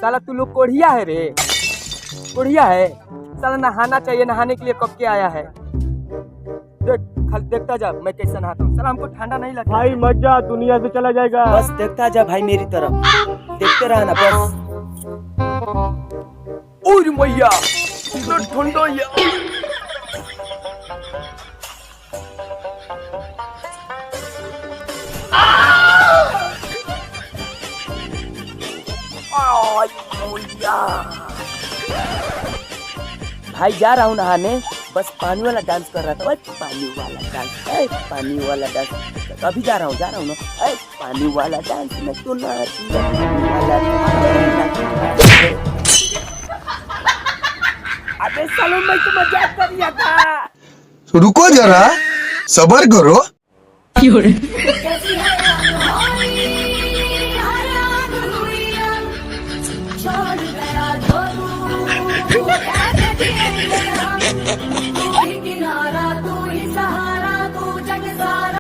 साला तू लोग कोढ़िया है रे, कोढ़िया है साला। नहाना चाहिए, नहाने के लिए कब के आया है। देख खाली देखता जा मैं कैसे नहाता हूँ। साला हमको ठंडा नहीं लगता भाई मत जा, दुनिया से चला जाएगा। बस देखता जा भाई मेरी तरफ, देखते रहना बस। ओरे मैया इतना ठंडा यार। भाई जा रहा हूँ नहाने, बस पानी वाला डांस कर रहा था। पानी वाला डांस, पानी वाला डांस। अभी जा रहा हूँ ना। पानी वाला डांस में तो अबे सालों मैं तो मजाक कर रहा था। रुको जरा, सबर करो। छोड़ गया